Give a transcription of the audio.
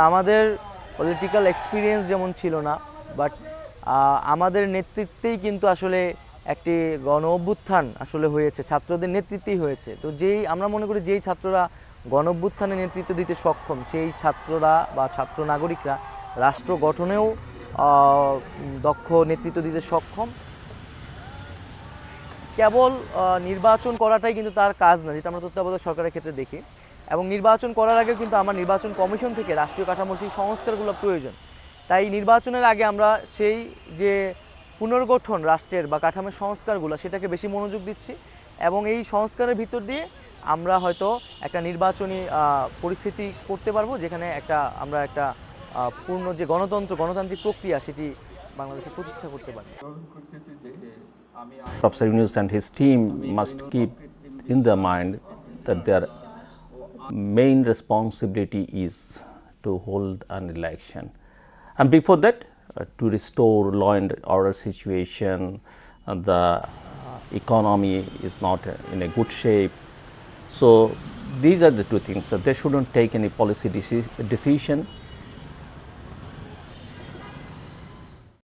আমাদের political experience যেমন ছিল না, বাট আমাদের নেতৃত্বেই কিন্তু আসলে একটি গণ অভ্যুত্থান আসলে হয়েছে, ছাত্রদের নেতৃত্বেই হয়েছে। তো আমরা মনে করি যেই ছাত্ররা গণ অভ্যুত্থানে নেতৃত্ব দিতে সক্ষম, সেই ছাত্ররা বা ছাত্র নাগরিকরা রাষ্ট্র গঠনেও দক্ষ নেতৃত্ব দিতে সক্ষম। কেবল নির্বাচন করাটাই কিন্তু তার কাজ না, যেটা আমরা তত্ত্বাবধায়ক সরকারের ক্ষেত্রে দেখি। এবং নির্বাচন করার আগেও কিন্তু আমার নির্বাচন কমিশন থেকে রাষ্ট্রীয় কাঠামোর সেই সংস্কারগুলো প্রয়োজন। তাই নির্বাচনের আগে আমরা সেই যে পুনর্গঠন রাষ্ট্রের বা কাঠামোর সংস্কারগুলো, সেটাকে বেশি মনোযোগ দিচ্ছি। এবং এই সংস্কারের ভিতর দিয়ে আমরা হয়তো একটা নির্বাচনী পরিস্থিতি করতে পারবো, যেখানে আমরা একটা পূর্ণ যে গণতান্ত্রিক প্রক্রিয়া, সেটি বাংলাদেশে প্রতিষ্ঠা করতে পারি। Professor Yunus and his team must keep in their mind that their main responsibility is to hold an election, and before that to restore law and order situation. The economy is not in a good shape, so these are the two things. They shouldn't take any policy decision